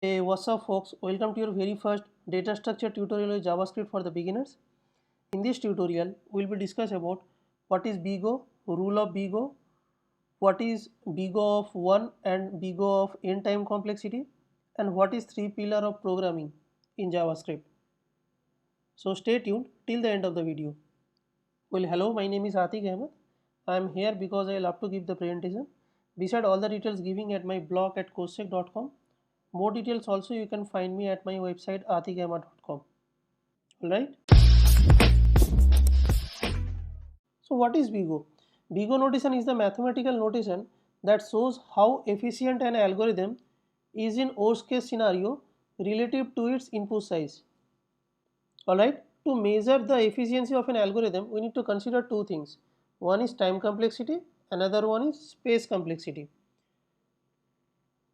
Hey, what's up folks? Welcome to your very first data structure tutorial with JavaScript for the beginners. In this tutorial, we will be discuss about what is BIGO, rule of BIGO, what is BIGO of 1 and BIGO of n time complexity, and what is three pillar of programming in JavaScript. So stay tuned till the end of the video. Well, hello, my name is Atiq Ahmed. I am here because I love to give the presentation. Beside all the details giving at my blog at coursecheck.com, more details also you can find me at my website atiqahmed.com. Alright. So what is BIGO? BIGO notation is the mathematical notation that shows how efficient an algorithm is in worst case scenario relative to its input size. Alright. To measure the efficiency of an algorithm, we need to consider two things. One is time complexity, another one is space complexity.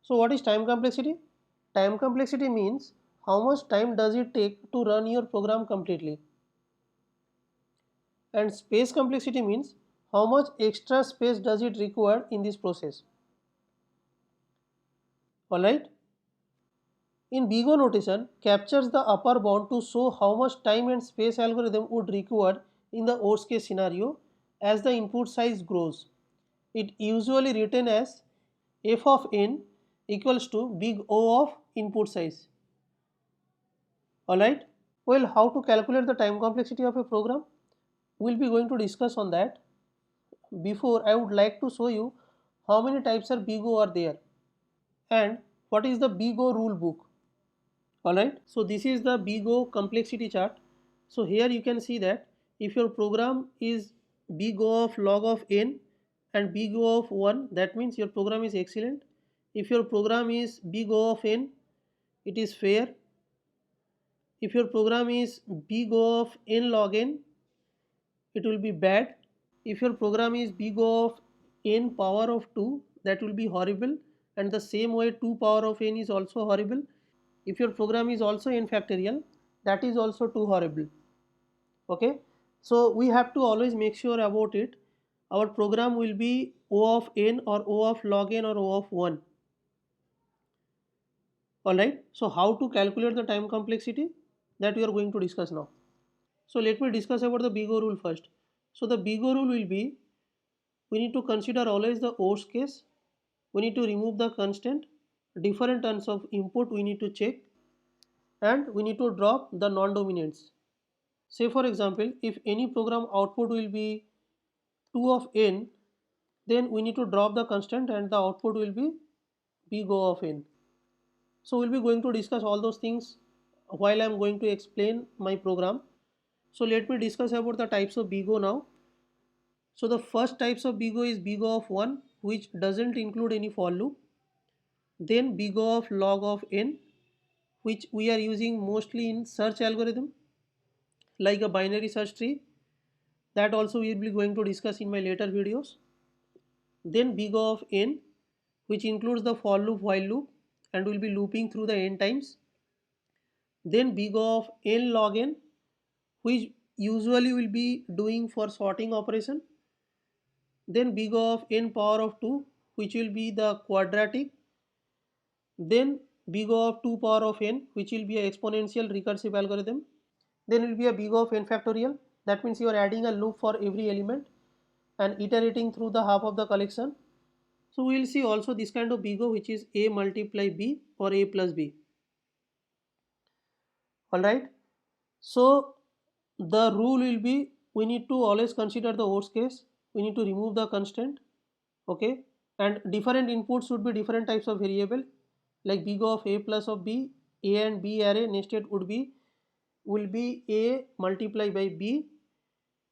So what is time complexity? Time complexity means how much time does it take to run your program completely. And space complexity means how much extra space does it require in this process. Alright. In BIGO notation captures the upper bound to show how much time and space algorithm would require in the worst case scenario as the input size grows. It usually written as f of n equals to big O of input size. Alright. Well, how to calculate the time complexity of a program? We'll be going to discuss on that. Before, I would like to show you how many types of BIGO are there and what is the BIGO rule book. Alright, so this is the BIGO complexity chart. So here you can see that if your program is BIGO of log of n and BIGO of 1, that means your program is excellent. If your program is BIGO of n, it is fair. If your program is BIGO of n log n, it will be bad. If your program is BIGO of n power of 2, that will be horrible, and the same way 2 power of n is also horrible. If your program is also n factorial, that is also too horrible. Okay, so we have to always make sure about it. Our program will be O of n or O of log n or O of 1. Alright, so how to calculate the time complexity, that we are going to discuss now. So let me discuss about the BIGO rule first. So the BIGO rule will be, we need to consider always the worst case. We need to remove the constant, different terms of input we need to check, and we need to drop the non-dominants. Say for example, if any program output will be 2 of n, then we need to drop the constant and the output will be BIGO of n. So we'll be going to discuss all those things while I'm going to explain my program. So let me discuss about the types of BIGO now. So the first types of BIGO is BIGO of 1, which doesn't include any for loop. Then BIGO of log of n, which we are using mostly in search algorithm like a binary search tree. That also we will be going to discuss in my later videos. Then BIGO of n, which includes the for loop while loop and will be looping through the n times. Then BIGO of n log n, which usually will be doing for sorting operation. Then BIGO of n power of 2, which will be the quadratic. Then BIGO of 2 power of n, which will be an exponential recursive algorithm. Then will be a BIGO of n factorial. That means you are adding a loop for every element and iterating through the half of the collection. So we will see also this kind of BIGO, which is a multiply b or a plus b. Alright. So the rule will be, we need to always consider the worst case. We need to remove the constant. Okay. And different inputs should be different types of variable, like BIGO of a plus of b, a and b array nested will be a multiply by b.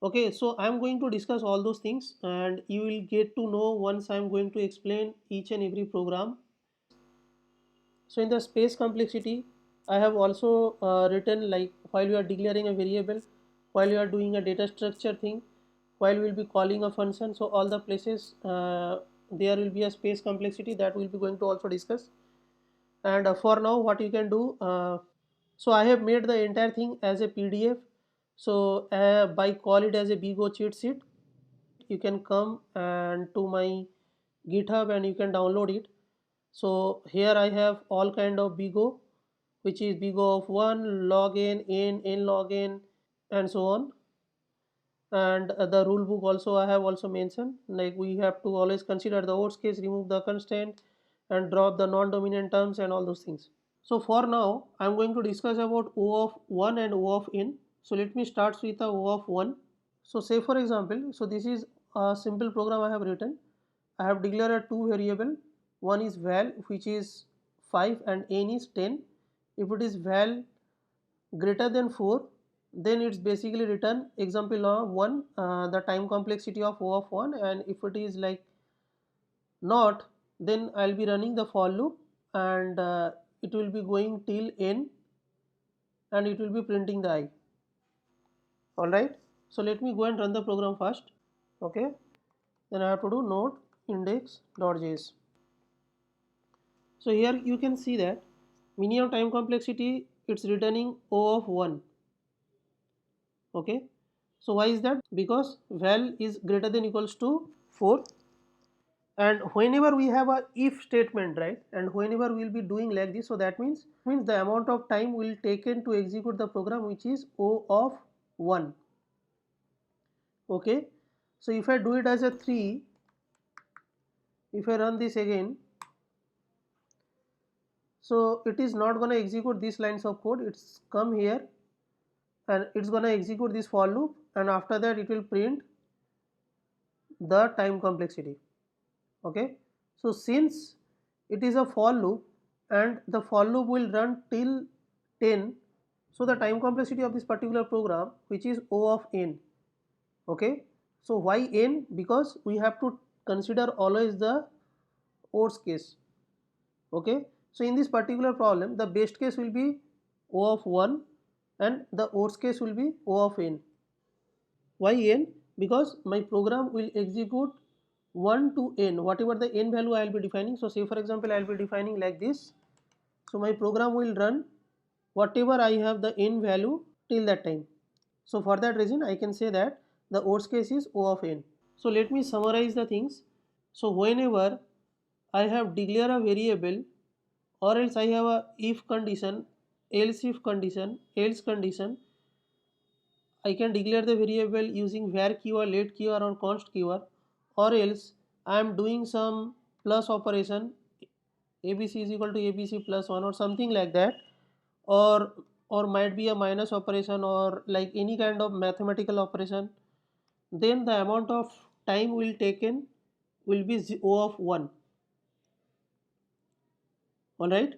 Okay, so I'm going to discuss all those things and you will get to know once I'm going to explain each and every program. So in the space complexity, I have also written, like while you are declaring a variable, while you are doing a data structure thing, while we will be calling a function, so all the places there will be a space complexity that we'll be going to also discuss. And for now what you can do, so I have made the entire thing as a PDF. So by call it as a BIGO cheat sheet, you can come and to my GitHub and you can download it. So here I have all kind of big O, which is big O of 1, log n log n, and so on. And the rule book also I have also mentioned, like we have to always consider the worst case, remove the constant, and drop the non-dominant terms and all those things. So for now I'm going to discuss about O of 1 and O of n. So let me start with the O of 1. So say for example, so this is a simple program I have written. I have declared a two variable. One is val, which is 5, and n is 10. If it is val greater than 4, then it's basically written example of 1, the time complexity of O of 1, and if it is like not, then I'll be running the for loop, and it will be going till n, and it will be printing the I. Alright, so let me go and run the program first. Okay, then I have to do node index.js. So here you can see that minimum time complexity, it's returning O of 1. Okay, so why is that? Because val is greater than equals to 4, and whenever we have a if statement, right, and whenever we will be doing like this, so that means the amount of time will taken to execute the program, which is O of 1. Okay, so if I do it as a 3, if I run this again, so it is not going to execute these lines of code. It's come here and it's going to execute this for loop, and after that it will print the time complexity. Okay, so since it is a for loop and the for loop will run till 10, so the time complexity of this particular program, which is O of n. Okay, so why n? Because we have to consider always the worst case. Okay, so in this particular problem, the best case will be O of 1 and the worst case will be O of n. Why n? Because my program will execute 1 to n, whatever the n value I will be defining. So say for example I will be defining like this. So my program will run whatever I have the n value till that time. So for that reason I can say that the worst case is O of n. So let me summarize the things. So whenever I have declared a variable, or else I have a if condition, else if condition, else condition, I can declare the variable using var keyword, let keyword, or const keyword, or else I am doing some plus operation, abc is equal to abc plus 1 or something like that, or might be a minus operation or like any kind of mathematical operation, then the amount of time will taken will be O of 1. Alright,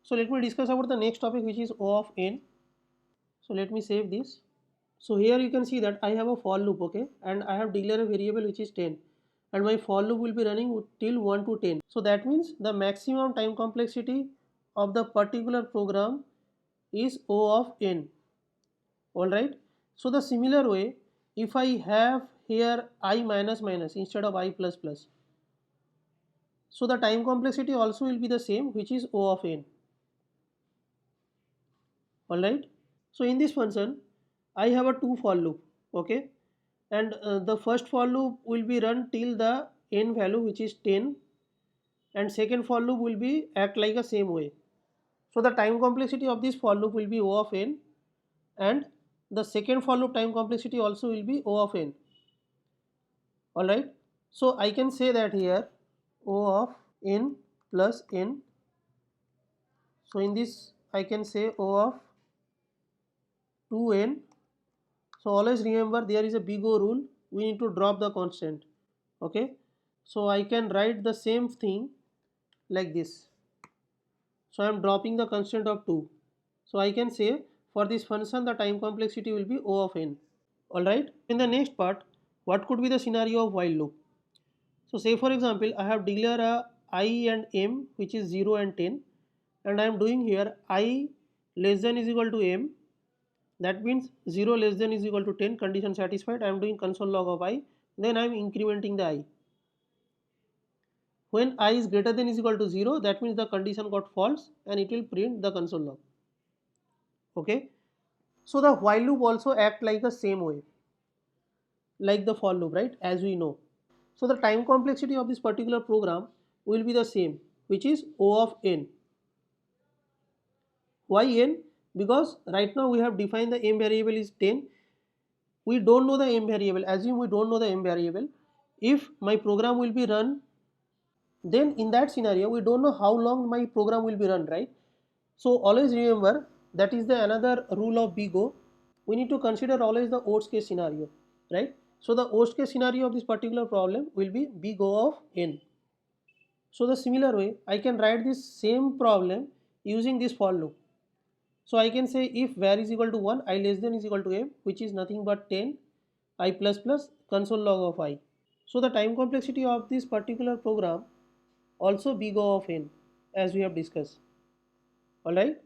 so let me discuss about the next topic, which is O of n. So let me save this. So here you can see that I have a for loop, okay, and I have declared a variable which is 10, and my for loop will be running till 1 to 10. So that means the maximum time complexity of the particular program is O of n. Alright, so the similar way, if I have here I minus minus instead of I plus plus, so the time complexity also will be the same, which is O of n. Alright, so in this function I have a two for loop, okay, and the first for loop will be run till the n value, which is 10, and second for loop will be act like a same way. So the time complexity of this for loop will be O of n, and the second for loop time complexity also will be O of n. Alright, so I can say that here O of n plus n. So in this I can say O of 2n. So always remember, there is a big O rule, we need to drop the constant. Okay, so I can write the same thing like this. So I am dropping the constant of 2. So I can say for this function the time complexity will be O of n. Alright, in the next part, what could be the scenario of while loop? So say for example I have declared a I and m, which is 0 and 10, and I am doing here I less than is equal to m, that means 0 less than is equal to 10, condition satisfied. I am doing console log of I, then I am incrementing the I. When I is greater than is equal to 0, that means the condition got false and it will print the console log. Okay, so the while loop also act like the same way like the for loop, right, as we know. So the time complexity of this particular program will be the same. which is O of n. Why n? Because right now we have defined the m variable is 10. We don't know the m variable. Assume we don't know the m variable. If my program will be run, then in that scenario we don't know how long my program will be run, right? So always remember, that is the another rule of BGO. We need to consider always the worst case scenario, right? So the worst case scenario of this particular problem will be BGO of n. So the similar way I can write this same problem using this for loop. So I can say if var is equal to 1, I less than is equal to m, which is nothing but 10 I plus plus console log of I. So the time complexity of this particular program also big O of n, as we have discussed. Alright.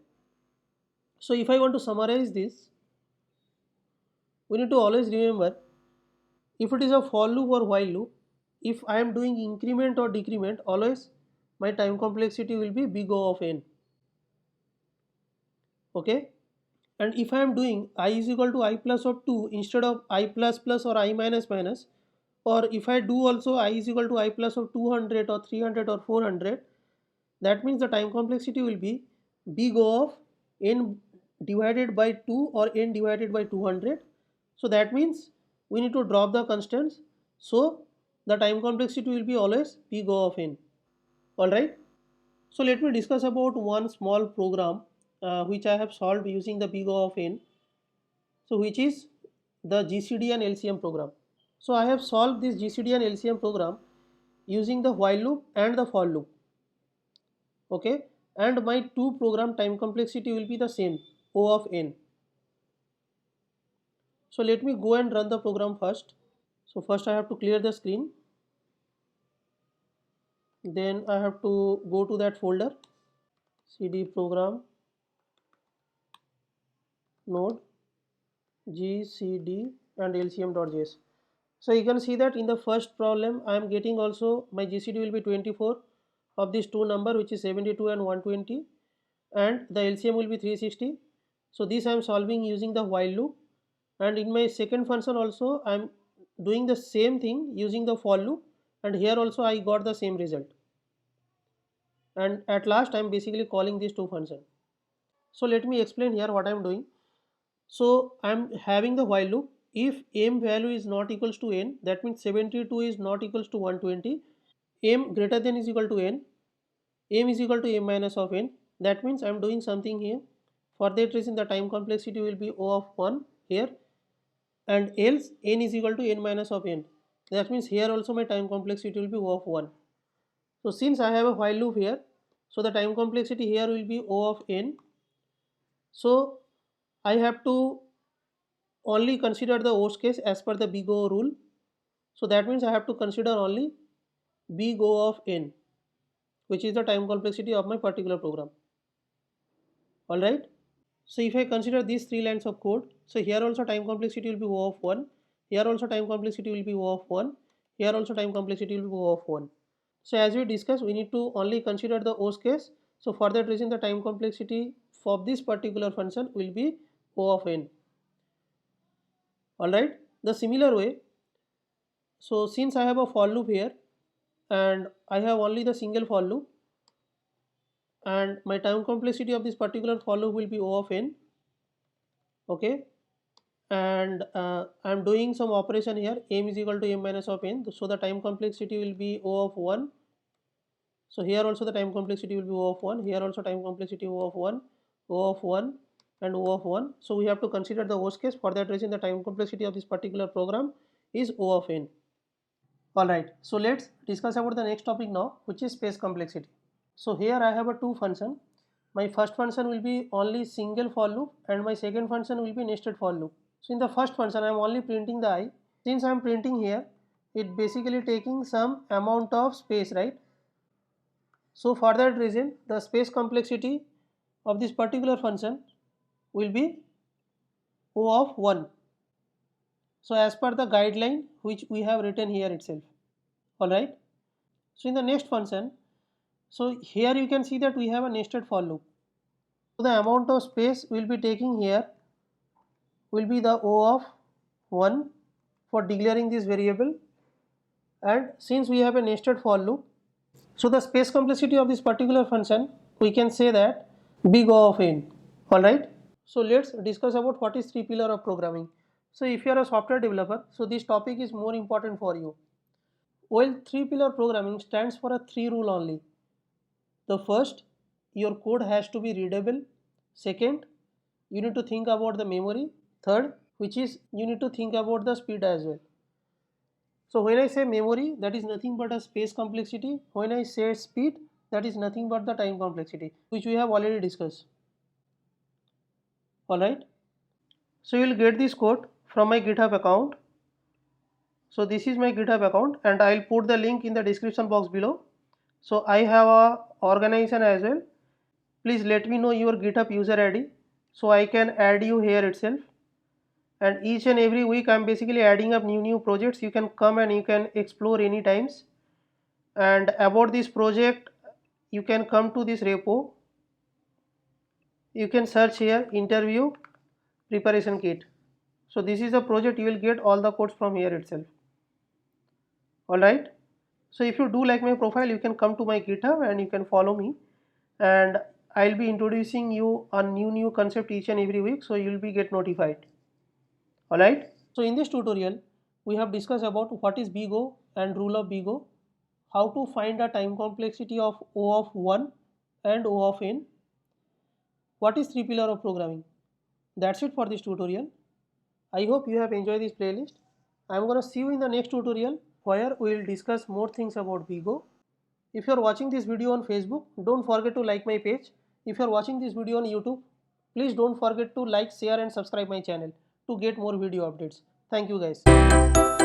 So if I want to summarize this, we need to always remember, if it is a for loop or while loop, if I am doing increment or decrement, always my time complexity will be big O of n. Okay. And if I am doing I is equal to I plus of 2 instead of I plus plus or I minus minus, or if I do also I is equal to I plus of 200 or 300 or 400, that means the time complexity will be big O of n divided by 2 or n divided by 200. So that means we need to drop the constants. So the time complexity will be always big O of n. Alright. So let me discuss about one small program which I have solved using the big O of n. So which is the GCD and LCM program. So I have solved this GCD and LCM program using the while loop and the for loop. Okay, and my two program time complexity will be the same, O of n. So let me go and run the program first. So first I have to clear the screen. Then I have to go to that folder, CD program node GCD and LCM.js. So you can see that in the first problem I am getting also my GCD will be 24 of these two number, which is 72 and 120, and the LCM will be 360. So this I am solving using the while loop, and in my second function also I am doing the same thing using the for loop, and here also I got the same result, and at last I am basically calling these two functions. So let me explain here what I am doing. So I am having the while loop. If m value is not equals to n, that means 72 is not equals to 120, m greater than is equal to n, m is equal to m minus of n, that means I am doing something here. For that reason the time complexity will be O of 1 here, and else n is equal to n minus of n, that means here also my time complexity will be O of 1. So since I have a while loop here, so the time complexity here will be O of n. So I have to only consider the worst case as per the big O rule. So that means I have to consider only big O of n, which is the time complexity of my particular program. Alright. So if I consider these three lines of code, so here also time complexity will be O of 1, here also time complexity will be O of 1, here also time complexity will be O of 1. So as we discussed, we need to only consider the worst case. So for that reason the time complexity for this particular function will be O of n. Alright. The similar way, so since I have a for loop here and I have only the single for loop, and my time complexity of this particular for loop will be O of n. Okay, and I am doing some operation here, m is equal to m minus of n, so the time complexity will be O of 1. So here also the time complexity will be O of 1, here also time complexity O of 1, O of 1 and O of 1. So we have to consider the worst case. For that reason the time complexity of this particular program is O of n. Alright, so let's discuss about the next topic now, which is space complexity. So here I have a two function. My first function will be only single for loop and my second function will be nested for loop. So in the first function I am only printing the I. Since I am printing here, it basically taking some amount of space, right? So for that reason the space complexity of this particular function will be O of 1. So as per the guideline which we have written here itself. Alright. So in the next function, so here you can see that we have a nested for loop. So the amount of space we will be taking here will be the O of 1 for declaring this variable, and since we have a nested for loop, So the space complexity of this particular function, we can say that big O of n. Alright. So let's discuss about what is three pillar of programming. So if you are a software developer, so this topic is more important for you. While three pillar programming stands for a three rule only. The first, your code has to be readable. Second, you need to think about the memory. Third, which is you need to think about the speed as well. So when I say memory, that is nothing but a space complexity. When I say speed, that is nothing but the time complexity, which we have already discussed. Alright. So you will get this code from my GitHub account. So this is my GitHub account and I will put the link in the description box below. So I have a organization as well. Please let me know your GitHub user ID so I can add you here itself. And each and every week I'm basically adding up new projects. You can come and you can explore any times. And about this project, you can come to this repo. You can search here interview preparation kit. So this is a project, you will get all the codes from here itself. Alright. So if you do like my profile, you can come to my GitHub and you can follow me, and I'll be introducing you a new concept each and every week, so you'll be get notified. Alright. So in this tutorial, we have discussed about what is big O and rule of big O, how to find a time complexity of O of 1 and O of n, what is three pillar of programming. That's it for this tutorial. I hope you have enjoyed this playlist. I'm gonna see you in the next tutorial where we will discuss more things about big O. If you are watching this video on Facebook, don't forget to like my page. If you are watching this video on YouTube, please don't forget to like, share and subscribe my channel to get more video updates. Thank you guys.